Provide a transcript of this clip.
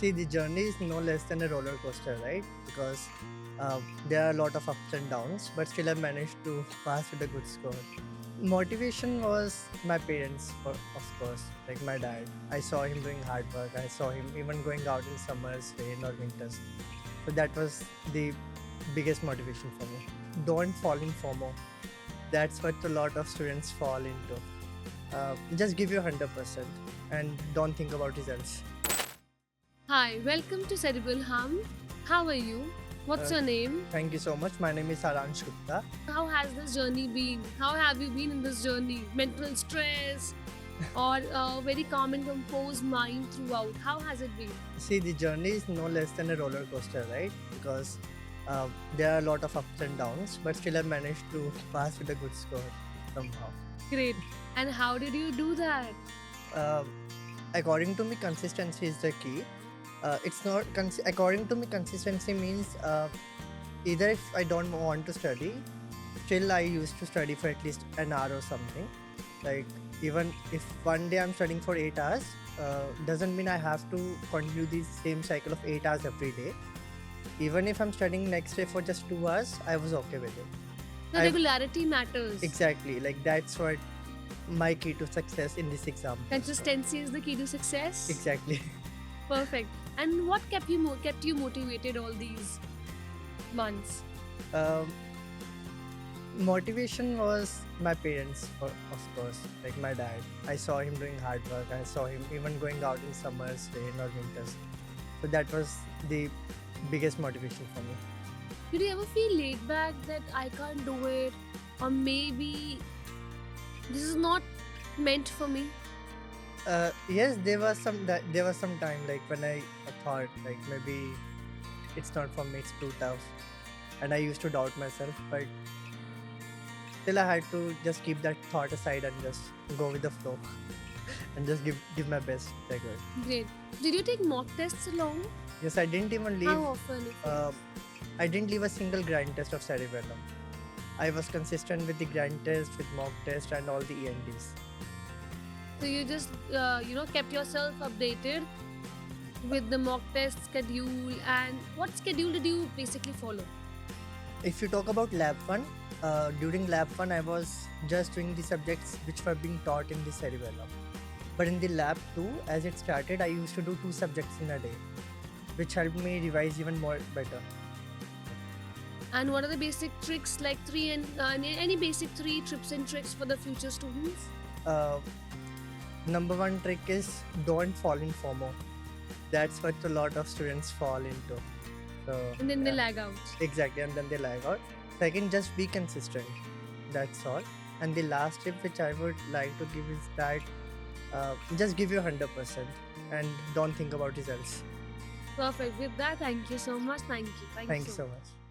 See, the journey is no less than a roller coaster, right? Because there are a lot of ups and downs, but still I managed to pass with a good score. Motivation was my parents, of course, like my dad. I saw him doing hard work. I saw him even going out in summers, rain, or winters. So that was the biggest motivation for me. Don't fall in FOMO. That's what a lot of students fall into. Just give your 100% and don't think about results. Hi, welcome to Cerebral Hum. How are you? What's Uh, your name? Thank you so much. My name is Saransh Gupta. How has this journey been? How have you been in this journey? Mental stress or a very calm and composed mind throughout? How has it been? See, the journey is no less than a roller coaster, right? Because there are a lot of ups and downs, but still I managed to pass with a good score somehow. Great. And how did you do that? Uh, According to me, consistency is the key. It's not according to me, consistency means either if I don't want to study, still I used to study for at least an hour or something. Like, even if one day I'm studying for 8 hours, doesn't mean I have to continue the same cycle of 8 hours every day. Even if I'm studying next day for just 2 hours, I was okay with it. The I regularity matters. Exactly, like that's what my key to success in this exam was. Consistency is the key to success. Exactly. Perfect. And what kept you motivated all these months? um, Motivation was my parents, of course, like my dad. I saw him doing hard work. I saw him even going out in summers, rain, or winters. So that was the biggest motivation for me. Did you ever feel laid back that I can't do it? Or maybe this is not meant for me? Yes, there was some time like when I thought like maybe it's not for me, it's too tough, and I used to doubt myself. But still, I had to just keep that thought aside and just go with the flow and just give my best. Like it. Great. Did you take mock tests along? Yes, I didn't even leave. How often? Um, I didn't leave a single grind test of cerebellum. I was consistent with the grind test, with mock test, and all the ENDs. So you just kept yourself updated with the mock test schedule, and what schedule did you basically follow? If you talk about lab 1, during lab 1, I was just doing the subjects which were being taught in the cerebellum. But in the lab 2, as it started, I used to do 2 subjects in a day, which helped me revise even more better. And what are the basic tricks, like any basic 3 tips and tricks for the future students? Uh, Number one trick is don't fall in FOMO. That's what a lot of students fall into. So, And then they yeah, lag out. exactly, and then they lag out. Second, just be consistent. That's all. And the last tip which I would like to give is that just give your 100% and don't think about results. Perfect. With that, thank you so much. Thank you. Thank you so so much. much.